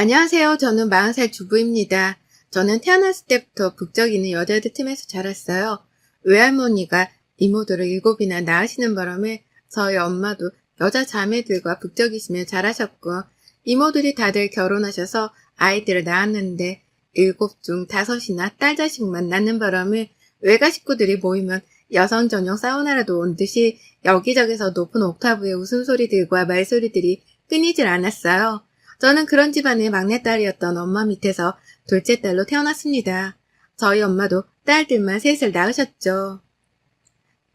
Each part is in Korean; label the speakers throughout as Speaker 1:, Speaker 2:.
Speaker 1: 안녕하세요. 저는 40살 주부입니다. 저는 태어났을 때부터 북적이 있는 여자들 틈에서 자랐어요. 외할머니가 이모들을 7이나 낳으시는 바람에 저희 엄마도 여자 자매들과 북적이시며 자라셨고, 이모들이 다들 결혼하셔서 아이들을 낳았는데 7 중 5이나 딸 자식만 낳는 바람에 외가 식구들이 모이면 여성 전용 사우나라도 온 듯이 여기저기서 높은 옥타브의 웃음소리들과 말소리들이 끊이질 않았어요. 저는 그런 집안의 막내딸이었던 엄마 밑에서 둘째 딸로 태어났습니다. 저희 엄마도 딸들만 셋을 낳으셨죠.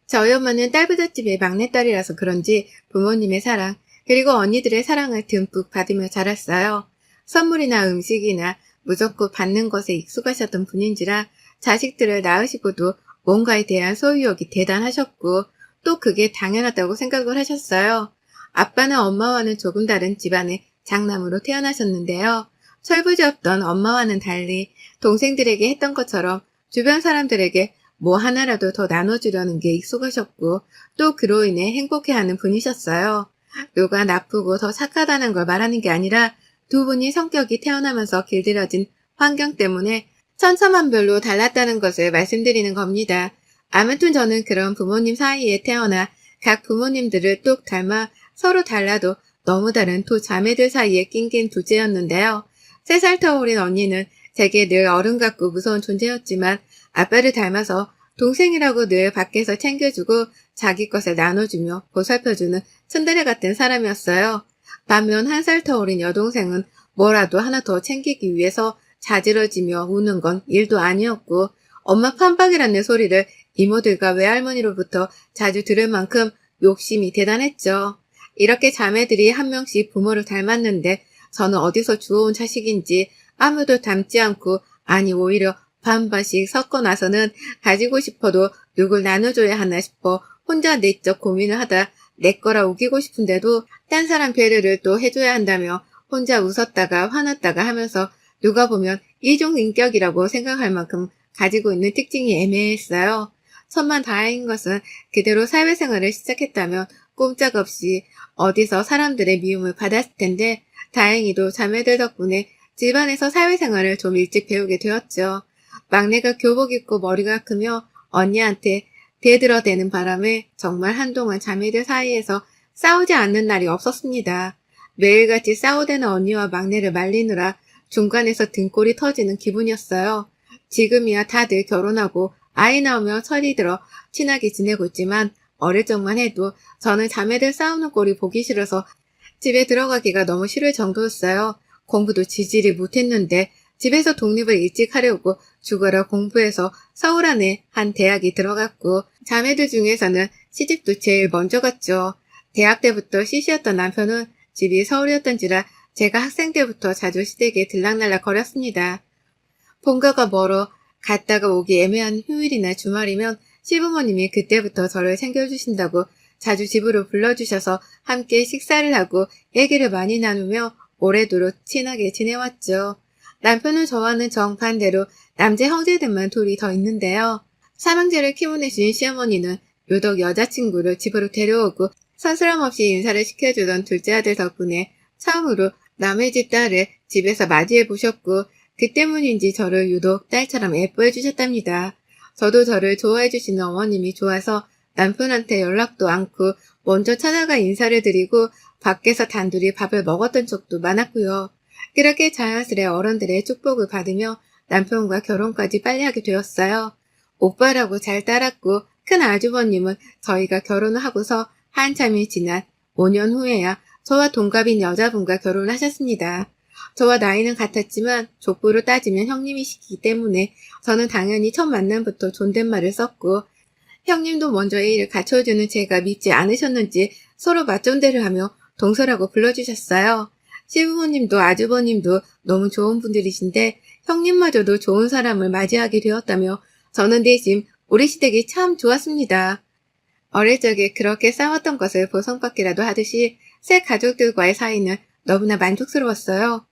Speaker 1: 저희 엄마는 딸부잣집의 막내딸이라서 그런지 부모님의 사랑, 그리고 언니들의 사랑을 듬뿍 받으며 자랐어요. 선물이나 음식이나 무조건 받는 것에 익숙하셨던 분인지라 자식들을 낳으시고도 뭔가에 대한 소유욕이 대단하셨고 또 그게 당연하다고 생각을 하셨어요. 아빠는 엄마와는 조금 다른 집안의 장남으로 태어나셨는데요. 철부지없던 엄마와는 달리 동생들에게 했던 것처럼 주변 사람들에게 뭐 하나라도 더 나눠주려는 게 익숙하셨고 또 그로 인해 행복해하는 분이셨어요. 누가 나쁘고 더 착하다는 걸 말하는 게 아니라 두 분이 성격이 태어나면서 길들여진 환경 때문에 천차만별로 달랐다는 것을 말씀드리는 겁니다. 아무튼 저는 그런 부모님 사이에 태어나 각 부모님들을 똑 닮아 서로 달라도 너무 다른 두 자매들 사이에 낑긴 둘째였는데요. 3살 더 어린 언니는 제게 늘 어른 같고 무서운 존재였지만 아빠를 닮아서 동생이라고 늘 밖에서 챙겨주고 자기 것을 나눠주며 보살펴주는 츤데레 같은 사람이었어요. 반면 1살 더 어린 여동생은 뭐라도 하나 더 챙기기 위해서 자지러지며 우는 건 일도 아니었고 엄마 판박이라는 소리를 이모들과 외할머니로부터 자주 들을 만큼 욕심이 대단했죠. 이렇게 자매들이 한 명씩 부모를 닮았는데 저는 어디서 주워온 자식인지 아무도 닮지 않고 아니 오히려 반반씩 섞어 나서는 가지고 싶어도 누굴 나눠줘야 하나 싶어 혼자 내적 고민을 하다 내 거라 우기고 싶은데도 딴 사람 배려를 또 해줘야 한다며 혼자 웃었다가 화났다가 하면서 누가 보면 이중인격이라고 생각할 만큼 가지고 있는 특징이 애매했어요. 천만 다행인 것은 그대로 사회생활을 시작했다면 꼼짝없이 어디서 사람들의 미움을 받았을 텐데 다행히도 자매들 덕분에 집안에서 사회생활을 좀 일찍 배우게 되었죠. 막내가 교복 입고 머리가 크며 언니한테 대들어대는 바람에 정말 한동안 자매들 사이에서 싸우지 않는 날이 없었습니다. 매일같이 싸우대는 언니와 막내를 말리느라 중간에서 등골이 터지는 기분이었어요. 지금이야 다들 결혼하고 아이 낳으며 철이 들어 친하게 지내고 있지만 어릴 적만 해도 저는 자매들 싸우는 꼴이 보기 싫어서 집에 들어가기가 너무 싫을 정도였어요. 공부도 지질이 못했는데 집에서 독립을 일찍 하려고 죽어라 공부해서 서울 안에 한 대학이 들어갔고 자매들 중에서는 시집도 제일 먼저 갔죠. 대학 때부터 CC였던 남편은 집이 서울이었던지라 제가 학생 때부터 자주 시댁에 들락날락 거렸습니다. 본가가 멀어 갔다가 오기 애매한 휴일이나 주말이면 시부모님이 그때부터 저를 챙겨주신다고 자주 집으로 불러주셔서 함께 식사를 하고 얘기를 많이 나누며 오래도록 친하게 지내왔죠. 남편은 저와는 정반대로 남자 형제들만 둘이 더 있는데요. 삼형제를 키워내신 시어머니는 유독 여자친구를 집으로 데려오고 서스럼 없이 인사를 시켜주던 둘째 아들 덕분에 처음으로 남의 집 딸을 집에서 맞이해 보셨고 그 때문인지 저를 유독 딸처럼 예뻐해 주셨답니다. 저도 저를 좋아해 주시는 어머님이 좋아서 남편한테 연락도 않고 먼저 찾아가 인사를 드리고 밖에서 단둘이 밥을 먹었던 적도 많았고요. 그렇게 자연스레 어른들의 축복을 받으며 남편과 결혼까지 빨리 하게 되었어요. 오빠라고 잘 따랐고 큰 아주버님은 저희가 결혼을 하고서 한참이 지난 5년 후에야 저와 동갑인 여자분과 결혼을 하셨습니다. 저와 나이는 같았지만 족보로 따지면 형님이시기 때문에 저는 당연히 첫 만남부터 존댓말을 썼고 형님도 먼저 예의를 갖춰주는 제가 믿지 않으셨는지 서로 맞존대를 하며 동서라고 불러주셨어요. 시부모님도 아주버님도 너무 좋은 분들이신데 형님마저도 좋은 사람을 맞이하게 되었다며 저는 대신 우리 시댁이 참 좋았습니다. 어릴 적에 그렇게 싸웠던 것을 보상받기라도 하듯이 새 가족들과의 사이는 너무나 만족스러웠어요.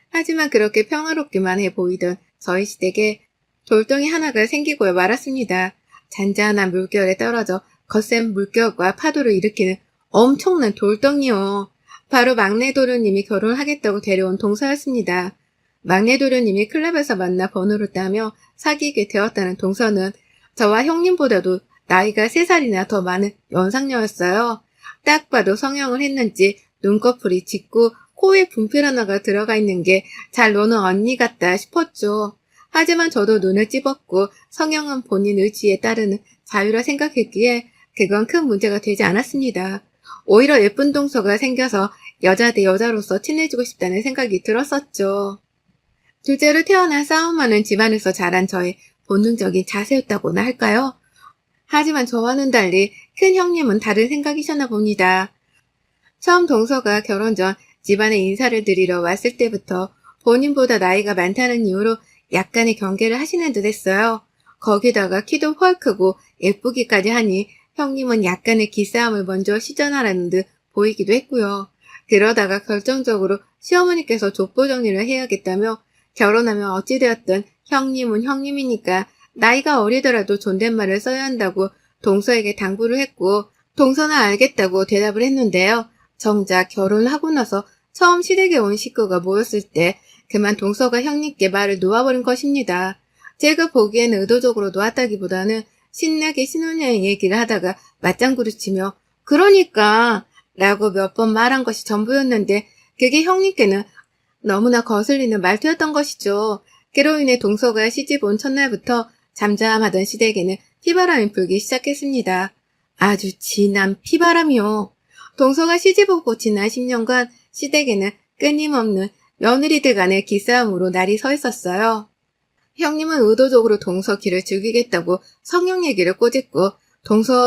Speaker 1: 하지만 그렇게 평화롭기만 해 보이던 저희 시댁에 돌덩이 하나가 생기고 말았습니다. 잔잔한 물결에 떨어져 거센 물결과 파도를 일으키는 엄청난 돌덩이요. 바로 막내 도련님이 결혼하겠다고 데려온 동서였습니다. 막내 도련님이 클럽에서 만나 번호를 따며 사귀게 되었다는 동서는 저와 형님보다도 나이가 3살이나 더 많은 연상녀였어요. 딱 봐도 성형을 했는지 눈꺼풀이 짙고 코에 분필 하나가 들어가 있는 게 잘 노는 언니 같다 싶었죠. 하지만 저도 눈을 찝었고 성형은 본인 의지에 따르는 자유라 생각했기에 그건 큰 문제가 되지 않았습니다. 오히려 예쁜 동서가 생겨서 여자 대 여자로서 친해지고 싶다는 생각이 들었었죠. 둘째로 태어나 싸움하는 집안에서 자란 저의 본능적인 자세였다고나 할까요? 하지만 저와는 달리 큰 형님은 다른 생각이셨나 봅니다. 처음 동서가 결혼 전 집안에 인사를 드리러 왔을 때부터 본인보다 나이가 많다는 이유로 약간의 경계를 하시는 듯 했어요. 거기다가 키도 훨 크고 예쁘기까지 하니 형님은 약간의 기싸움을 먼저 시전하라는 듯 보이기도 했고요. 그러다가 결정적으로 시어머니께서 족보 정리를 해야겠다며 결혼하면 어찌되었든 형님은 형님이니까 나이가 어리더라도 존댓말을 써야 한다고 동서에게 당부를 했고 동서는 알겠다고 대답을 했는데요. 정작 결혼을 하고 나서 처음 시댁에 온 식구가 모였을 때 그만 동서가 형님께 말을 놓아버린 것입니다. 제가 보기에는 의도적으로 놓았다기보다는 신나게 신혼여행 얘기를 하다가 맞장구를 치며 그러니까 라고 몇 번 말한 것이 전부였는데 그게 형님께는 너무나 거슬리는 말투였던 것이죠. 그로 인해 동서가 시집 온 첫날부터 잠잠하던 시댁에는 피바람이 불기 시작했습니다. 아주 진한 피바람이요. 동서가 시집 오고 지난 10년간 시댁에는 끊임없는 며느리들 간의 기싸움으로 날이 서 있었어요. 형님은 의도적으로 동서 길을 죽이겠다고 성형 얘기를 꼬집고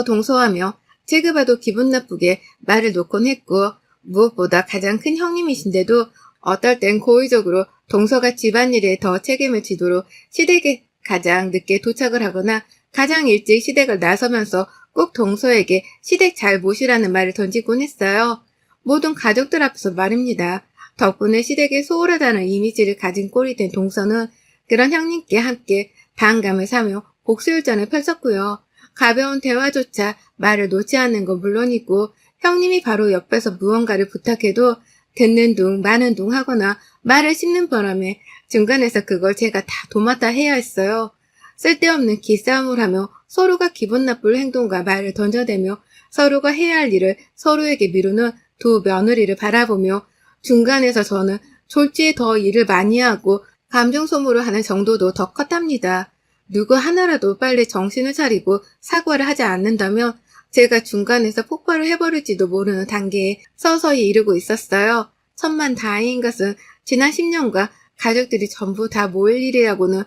Speaker 1: 동서하며 제가 봐도 기분 나쁘게 말을 놓곤 했고 무엇보다 가장 큰 형님이신데도 어떨 땐 고의적으로 동서가 집안일에 더 책임을 지도록 시댁에 가장 늦게 도착을 하거나 가장 일찍 시댁을 나서면서 꼭 동서에게 시댁 잘 모시라는 말을 던지곤 했어요. 모든 가족들 앞에서 말입니다. 덕분에 시댁에 소홀하다는 이미지를 가진 꼴이 된 동서는 그런 형님께 함께 반감을 사며 복수열전을 펼쳤고요. 가벼운 대화조차 말을 놓지 않는 건 물론이고 형님이 바로 옆에서 무언가를 부탁해도 듣는 둥 마는 둥 하거나 말을 씹는 바람에 중간에서 그걸 제가 다 도맡아 해야 했어요. 쓸데없는 기싸움을 하며 서로가 기분 나쁠 행동과 말을 던져대며 서로가 해야 할 일을 서로에게 미루는 두 며느리를 바라보며 중간에서 저는 졸지에 더 일을 많이 하고 감정 소모를 하는 정도도 더 컸답니다. 누구 하나라도 빨리 정신을 차리고 사과를 하지 않는다면 제가 중간에서 폭발을 해버릴지도 모르는 단계에 서서히 이르고 있었어요. 천만다행인 것은 지난 10년간 가족들이 전부 다 모일 일이라고는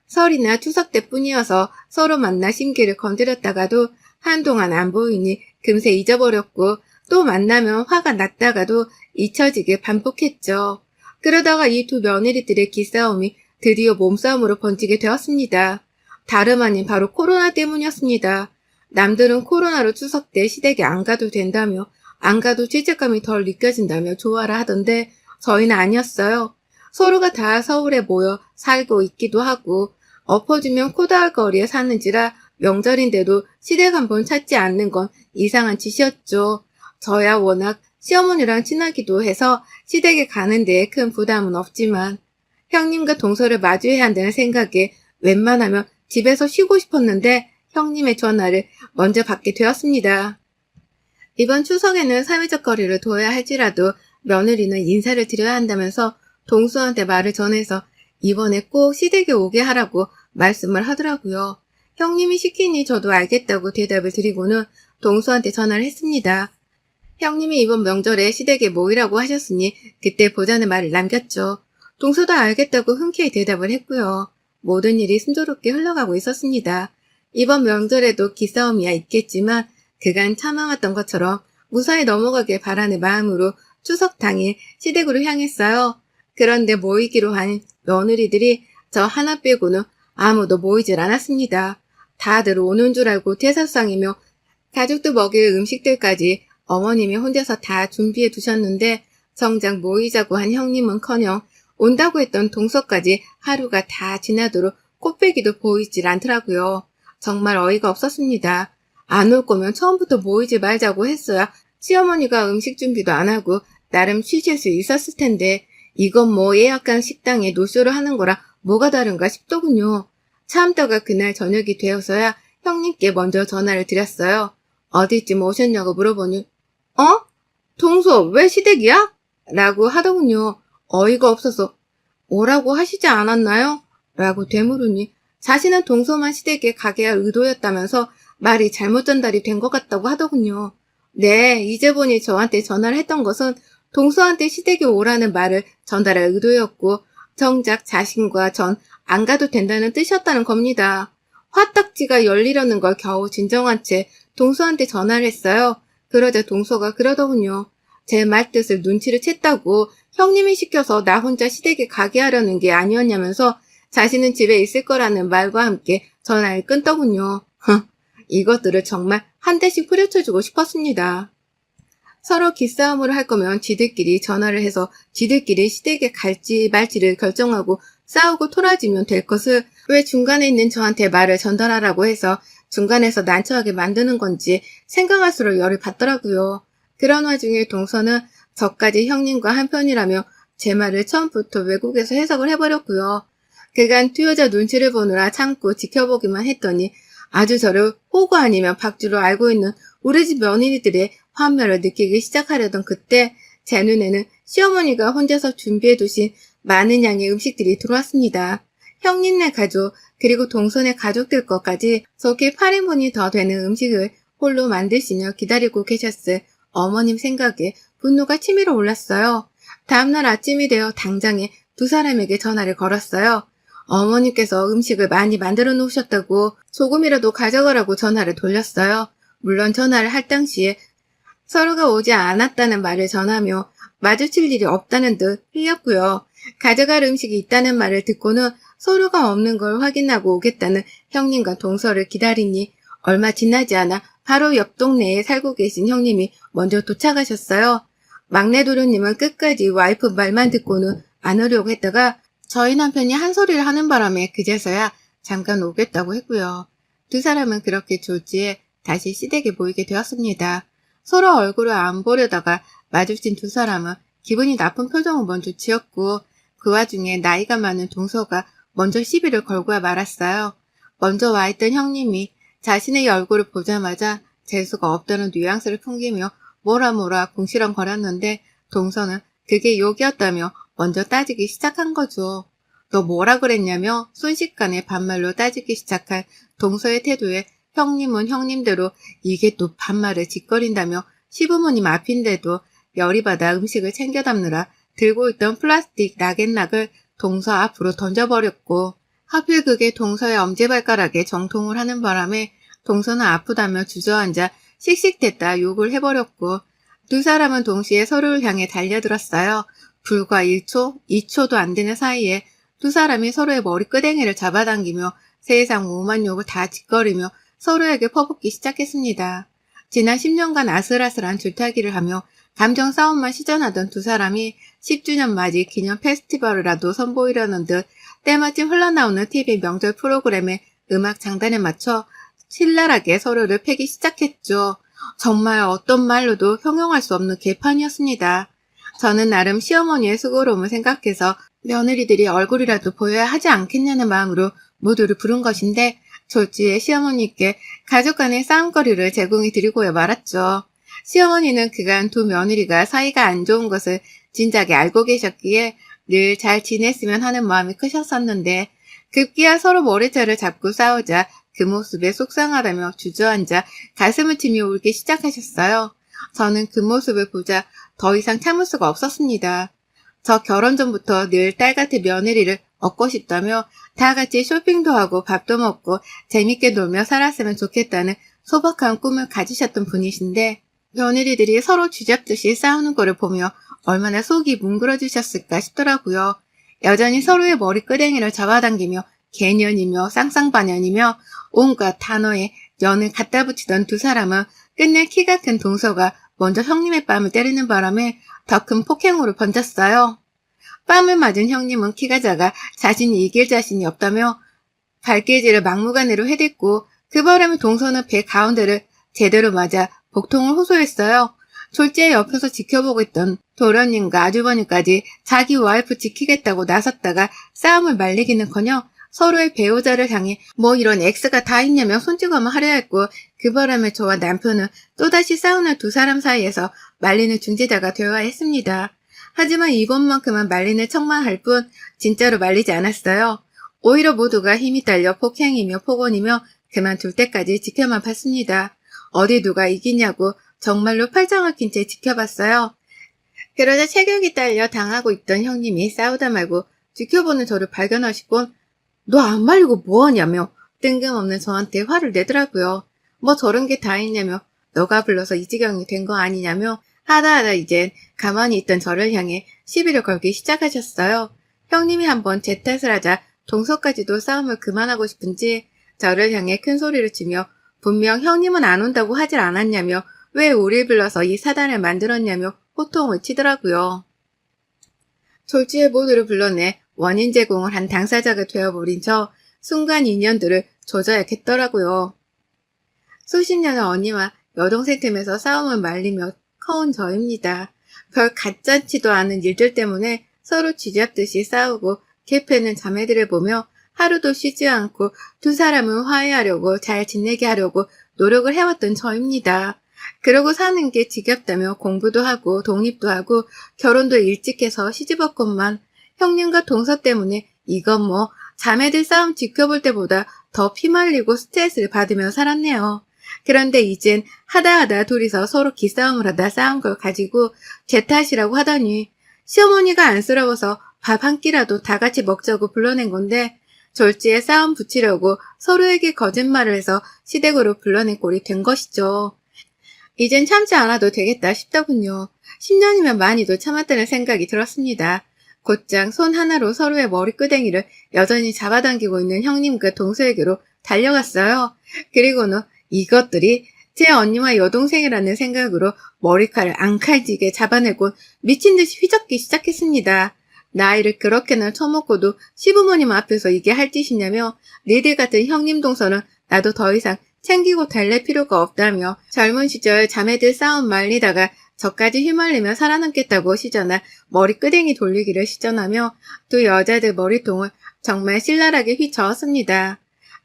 Speaker 1: 설이나 추석 때뿐이어서 서로 만나 심기를 건드렸다가도 한동안 안 보이니 금세 잊어버렸고 또 만나면 화가 났다가도 잊혀지게 반복했죠. 그러다가 이 두 며느리들의 기싸움이 드디어 몸싸움으로 번지게 되었습니다. 다름 아닌 바로 코로나 때문이었습니다. 남들은 코로나로 추석 때 시댁에 안 가도 된다며 안 가도 죄책감이 덜 느껴진다며 좋아라 하던데 저희는 아니었어요. 서로가 다 서울에 모여 살고 있기도 하고 엎어지면 코 닿을 거리에 사는지라 명절인데도 시댁 한번 찾지 않는 건 이상한 짓이었죠. 저야 워낙 시어머니랑 친하기도 해서 시댁에 가는 데에 큰 부담은 없지만 형님과 동서를 마주해야 한다는 생각에 웬만하면 집에서 쉬고 싶었는데 형님의 전화를 먼저 받게 되었습니다. 이번 추석에는 사회적 거리를 둬야 할지라도 며느리는 인사를 드려야 한다면서 동서한테 말을 전해서 이번에 꼭 시댁에 오게 하라고 말씀을 하더라고요. 형님이 시키니 저도 알겠다고 대답을 드리고는 동서한테 전화를 했습니다. 형님이 이번 명절에 시댁에 모이라고 하셨으니 그때 보자는 말을 남겼죠. 동서도 알겠다고 흔쾌히 대답을 했고요. 모든 일이 순조롭게 흘러가고 있었습니다. 이번 명절에도 기싸움이야 있겠지만 그간 참아왔던 것처럼 무사히 넘어가길 바라는 마음으로 추석 당일 시댁으로 향했어요. 그런데 모이기로 한 며느리들이 저 하나 빼고는 아무도 모이질 않았습니다. 다들 오는 줄 알고 대사상이며 가족도 먹일 음식들까지 어머님이 혼자서 다 준비해 두셨는데 정작 모이자고 한 형님은커녕 온다고 했던 동서까지 하루가 다 지나도록 꽃배기도 보이질 않더라고요. 정말 어이가 없었습니다. 안 올 거면 처음부터 모이지 말자고 했어야 시어머니가 음식 준비도 안 하고 나름 취질 수 있었을 텐데 이건 뭐 예약한 식당에 노쇼를 하는 거랑 뭐가 다른가 싶더군요. 참다가 그날 저녁이 되어서야 형님께 먼저 전화를 드렸어요. 어디쯤 오셨냐고 물어보니 어? 동서 왜 시댁이야? 라고 하더군요. 어이가 없어서 오라고 하시지 않았나요? 라고 되물으니 자신은 동서만 시댁에 가게 할 의도였다면서 말이 잘못 전달이 된 것 같다고 하더군요. 네, 이제 보니 저한테 전화를 했던 것은 동서한테 시댁에 오라는 말을 전달할 의도였고 정작 자신과 전 안 가도 된다는 뜻이었다는 겁니다. 화딱지가 열리려는 걸 겨우 진정한 채 동서한테 전화를 했어요. 그러자 동서가 그러더군요. 제 말뜻을 눈치를 챘다고 형님이 시켜서 나 혼자 시댁에 가게 하려는 게 아니었냐면서 자신은 집에 있을 거라는 말과 함께 전화를 끊더군요. 이것들을 정말 한 대씩 후려쳐주고 싶었습니다. 서로 기싸움을 할 거면 지들끼리 전화를 해서 지들끼리 시댁에 갈지 말지를 결정하고 싸우고 토라지면 될 것을 왜 중간에 있는 저한테 말을 전달하라고 해서 중간에서 난처하게 만드는 건지 생각할수록 열이 받더라고요. 그런 와중에 동서는 저까지 형님과 한편이라며 제 말을 처음부터 왜곡해서 해석을 해버렸고요. 그간 투여자 눈치를 보느라 참고 지켜보기만 했더니 아주 저를 호구 아니면 박주로 알고 있는 우리 집 며느리들의 환멸을 느끼기 시작하려던 그때 제 눈에는 시어머니가 혼자서 준비해두신 많은 양의 음식들이 들어왔습니다. 형님네 가족 그리고 동선의 가족들 것까지 속히 8인분이 더 되는 음식을 홀로 만드시며 기다리고 계셨을 어머님 생각에 분노가 치밀어 올랐어요. 다음날 아침이 되어 당장에 두 사람에게 전화를 걸었어요. 어머님께서 음식을 많이 만들어 놓으셨다고 조금이라도 가져가라고 전화를 돌렸어요. 물론 전화를 할 당시에 서로가 오지 않았다는 말을 전하며 마주칠 일이 없다는 듯 흘렸고요. 가져갈 음식이 있다는 말을 듣고는 서로가 없는 걸 확인하고 오겠다는 형님과 동서를 기다리니 얼마 지나지 않아 바로 옆 동네에 살고 계신 형님이 먼저 도착하셨어요. 막내 도련님은 끝까지 와이프 말만 듣고는 안 오려고 했다가 저희 남편이 한 소리를 하는 바람에 그제서야 잠깐 오겠다고 했고요. 두 사람은 그렇게 졸지에 다시 시댁에 모이게 되었습니다. 서로 얼굴을 안 보려다가 마주친 두 사람은 기분이 나쁜 표정을 먼저 지었고 그 와중에 나이가 많은 동서가 먼저 시비를 걸고야 말았어요. 먼저 와있던 형님이 자신의 얼굴을 보자마자 재수가 없다는 뉘앙스를 풍기며 뭐라 궁시렁거렸는데 동서는 그게 욕이었다며 먼저 따지기 시작한 거죠. 너 뭐라 그랬냐며 순식간에 반말로 따지기 시작한 동서의 태도에 형님은 형님대로 이게 또 반말을 짓거린다며 시부모님 앞인데도 열이 받아 음식을 챙겨 담느라 들고 있던 플라스틱 나갯락을 동서 앞으로 던져버렸고 하필 그게 동서의 엄지발가락에 정통을 하는 바람에 동서는 아프다며 주저앉아 씩씩댔다 욕을 해버렸고 두 사람은 동시에 서로를 향해 달려들었어요. 불과 1초, 2초도 안 되는 사이에 두 사람이 서로의 머리끄댕이를 잡아당기며 세상 오만 욕을 다 짓거리며 서로에게 퍼붓기 시작했습니다. 지난 10년간 아슬아슬한 줄타기를 하며 감정 싸움만 시전하던 두 사람이 10주년 맞이 기념 페스티벌이라도 선보이려는 듯 때마침 흘러나오는 TV 명절 프로그램의 음악 장단에 맞춰 신랄하게 서로를 패기 시작했죠. 정말 어떤 말로도 형용할 수 없는 개판이었습니다. 저는 나름 시어머니의 수고로움을 생각해서 며느리들이 얼굴이라도 보여야 하지 않겠냐는 마음으로 모두를 부른 것인데 졸지에 시어머니께 가족 간의 싸움거리를 제공해 드리고야 말았죠. 시어머니는 그간 두 며느리가 사이가 안 좋은 것을 진작에 알고 계셨기에 늘 잘 지냈으면 하는 마음이 크셨었는데 급기야 서로 머리채를 잡고 싸우자 그 모습에 속상하다며 주저앉아 가슴을 치며 울기 시작하셨어요. 저는 그 모습을 보자 더 이상 참을 수가 없었습니다. 저 결혼 전부터 늘 딸같은 며느리를 얻고 싶다며 다 같이 쇼핑도 하고 밥도 먹고 재밌게 놀며 살았으면 좋겠다는 소박한 꿈을 가지셨던 분이신데 며느리들이 서로 쥐잡듯이 싸우는 거를 보며 얼마나 속이 뭉그러지셨을까 싶더라고요. 여전히 서로의 머리끄댕이를 잡아당기며 개년이며 쌍쌍반년이며 온갖 단어에 연을 갖다 붙이던 두 사람은 끝내 키가 큰 동서가 먼저 형님의 뺨을 때리는 바람에 더 큰 폭행으로 번졌어요. 뺨을 맞은 형님은 키가 작아 자신이 이길 자신이 없다며 발길질을 막무가내로 해댔고 그 바람에 동서는 배 가운데를 제대로 맞아 복통을 호소했어요. 졸지에 옆에서 지켜보고 있던 도련님과 아주버님까지 자기 와이프 지키겠다고 나섰다가 싸움을 말리기는커녕 서로의 배우자를 향해 뭐 이런 X가 다 있냐며 손찌검을 하려 했고, 그 바람에 저와 남편은 또다시 싸우는 두 사람 사이에서 말리는 중재자가 되어야 했습니다. 하지만 이번만큼은 말리는 척만 할 뿐 진짜로 말리지 않았어요. 오히려 모두가 힘이 딸려 폭행이며 폭언이며 그만둘 때까지 지켜만 봤습니다. 어디 누가 이기냐고 정말로 팔짱을 낀 채 지켜봤어요. 그러자 체격이 딸려 당하고 있던 형님이 싸우다 말고 지켜보는 저를 발견하시곤 너 안 말리고 뭐하냐며 뜬금없는 저한테 화를 내더라고요. 뭐 저런 게 다 있냐며 너가 불러서 이 지경이 된 거 아니냐며 하다하다 이젠 가만히 있던 저를 향해 시비를 걸기 시작하셨어요. 형님이 한번 제 탓을 하자 동서까지도 싸움을 그만하고 싶은지 저를 향해 큰 소리를 치며 분명 형님은 안 온다고 하질 않았냐며 왜 우릴 불러서 이 사단을 만들었냐며 호통을 치더라고요. 졸지에 모두를 불러내 원인 제공을 한 당사자가 되어버린 저, 순간 인연들을 조져야겠더라고요. 수십 년의 언니와 여동생 틈에서 싸움을 말리며 커온 저입니다. 별 가짠치도 않은 일들 때문에 서로 쥐잡듯이 싸우고 개패는 자매들을 보며 하루도 쉬지 않고 두 사람을 화해하려고 잘 지내게 하려고 노력을 해왔던 저입니다. 그러고 사는 게 지겹다며 공부도 하고 독립도 하고 결혼도 일찍 해서 시집왔건만 형님과 동서 때문에 이건 뭐 자매들 싸움 지켜볼 때보다 더 피말리고 스트레스를 받으며 살았네요. 그런데 이젠 하다하다 둘이서 서로 기싸움을 하다 싸운 걸 가지고 제 탓이라고 하더니 시어머니가 안쓰러워서 밥 한 끼라도 다 같이 먹자고 불러낸 건데 졸지에 싸움 붙이려고 서로에게 거짓말을 해서 시댁으로 불러낸 꼴이 된 것이죠. 이젠 참지 않아도 되겠다 싶더군요. 10년이면 많이도 참았다는 생각이 들었습니다. 곧장 손 하나로 서로의 머리끄댕이를 여전히 잡아당기고 있는 형님과 동서에게로 달려갔어요. 그리고는 이것들이 제 언니와 여동생이라는 생각으로 머리칼을 앙칼지게 잡아내고 미친 듯이 휘젓기 시작했습니다. 나이를 그렇게나 처먹고도 시부모님 앞에서 이게 할 짓이냐며 니들 같은 형님 동서는 나도 더 이상 챙기고 달랠 필요가 없다며 젊은 시절 자매들 싸움 말리다가 저까지 휘말리며 살아남겠다고 시전하 머리끄댕이 돌리기를 시전하며 두 여자들 머리통을 정말 신랄하게 휘저었습니다.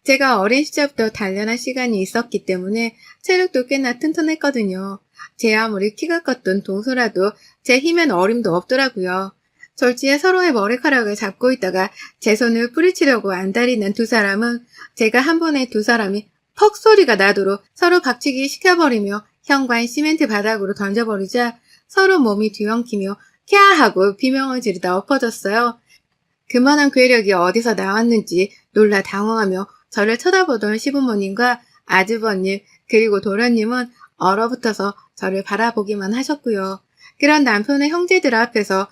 Speaker 1: 제가 어린 시절부터 단련한 시간이 있었기 때문에 체력도 꽤나 튼튼했거든요. 제 아무리 키가 컸던 동서라도 제 힘엔 어림도 없더라고요. 졸지에 서로의 머리카락을 잡고 있다가 제 손을 뿌리치려고 안달이 난 두 사람은 제가 한 번에 두 사람이 퍽 소리가 나도록 서로 박치기 시켜버리며 현관 시멘트 바닥으로 던져버리자 서로 몸이 뒤엉키며 캬 하고 비명을 지르다 엎어졌어요. 그만한 괴력이 어디서 나왔는지 놀라 당황하며 저를 쳐다보던 시부모님과 아주버님 그리고 도련님은 얼어붙어서 저를 바라보기만 하셨고요. 그런 남편의 형제들 앞에서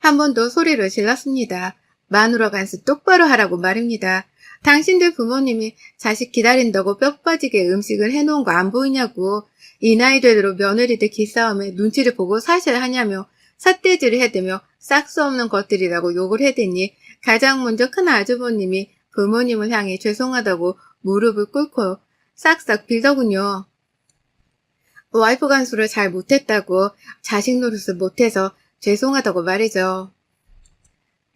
Speaker 1: 한 번 더 소리를 질렀습니다. 마누라 간수 똑바로 하라고 말입니다. 당신들 부모님이 자식 기다린다고 뼈 빠지게 음식을 해놓은 거 안 보이냐고. 이 나이 되도록 며느리들 기싸움에 눈치를 보고 사셔야 하냐며 삿대질을 해대며 싹수 없는 것들이라고 욕을 해대니 가장 먼저 큰 아주버님이 부모님을 향해 죄송하다고 무릎을 꿇고 싹싹 빌더군요. 와이프 간수를 잘 못했다고 자식 노릇을 못해서 죄송하다고 말이죠.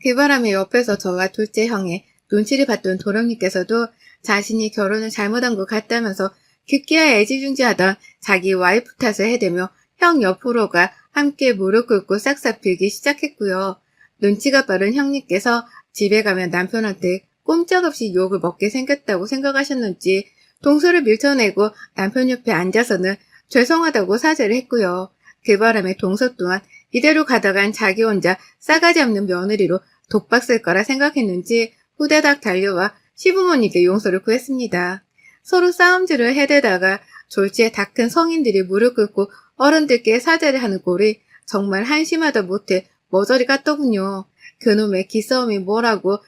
Speaker 1: 그 바람에 옆에서 저와 둘째 형의 눈치를 봤던 도령님께서도 자신이 결혼을 잘못한 것 같다면서 급기야 애지중지하던 자기 와이프 탓을 해대며 형 옆으로가 함께 무릎 꿇고 싹싹 빌기 시작했고요. 눈치가 빠른 형님께서 집에 가면 남편한테 꼼짝없이 욕을 먹게 생겼다고 생각하셨는지 동서를 밀쳐내고 남편 옆에 앉아서는 죄송하다고 사죄를 했고요. 그 바람에 동서 또한 이대로 가다간 자기 혼자 싸가지 없는 며느리로 독박 쓸 거라 생각했는지 후다닥 달려와 시부모님께 용서를 구했습니다. 서로 싸움질을 해대다가 졸지에 다 큰 성인들이 무릎 꿇고 어른들께 사죄를 하는 꼴이 정말 한심하다 못해 머저리 같더군요. 그놈의 기싸움이 뭐라고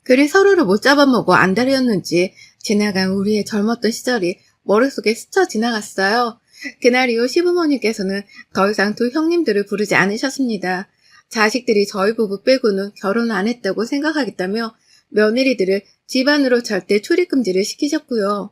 Speaker 1: 그리 서로를 못 잡아먹어 안달이었는지 지나간 우리의 젊었던 시절이 머릿속에 스쳐 지나갔어요. 그날 이후 시부모님께서는 더 이상 두 형님들을 부르지 않으셨습니다. 자식들이 저희 부부 빼고는 결혼 안 했다고 생각하겠다며 며느리들을 집안으로 절대 출입금지를 시키셨고요.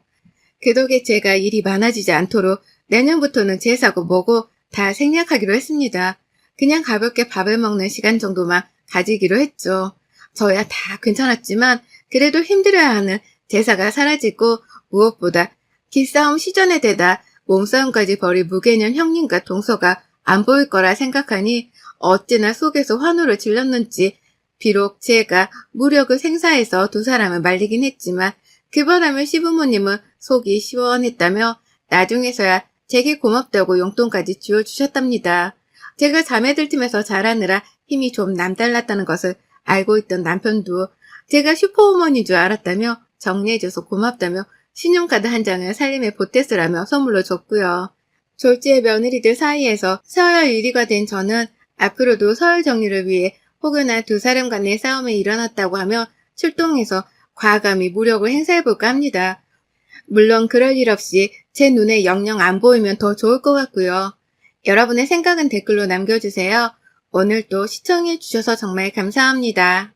Speaker 1: 그 덕에 제가 일이 많아지지 않도록 내년부터는 제사고 뭐고 다 생략하기로 했습니다. 그냥 가볍게 밥을 먹는 시간 정도만 가지기로 했죠. 저야 다 괜찮았지만 그래도 힘들어하는 제사가 사라지고 무엇보다 기싸움 시전에 대다 몸싸움까지 벌일 무개념 형님과 동서가 안 보일 거라 생각하니 어찌나 속에서 환호를 질렀는지 비록 제가 무력을 생사해서 두 사람을 말리긴 했지만 그 바람에 시부모님은 속이 시원했다며 나중에서야 제게 고맙다고 용돈까지 쥐어주셨답니다. 제가 자매들 팀에서 자라느라 힘이 좀 남달랐다는 것을 알고 있던 남편도 제가 슈퍼우먼인 줄 알았다며 정리해줘서 고맙다며 신용카드 한 장을 살림에 보태쓰라며 선물로 줬고요. 졸지의 며느리들 사이에서 서열 1위가 된 저는 앞으로도 서열 정리를 위해 혹여나 두 사람 간의 싸움이 일어났다고 하며 출동해서 과감히 무력을 행사해볼까 합니다. 물론 그럴 일 없이 제 눈에 영영 안 보이면 더 좋을 것 같고요. 여러분의 생각은 댓글로 남겨주세요. 오늘도 시청해주셔서 정말 감사합니다.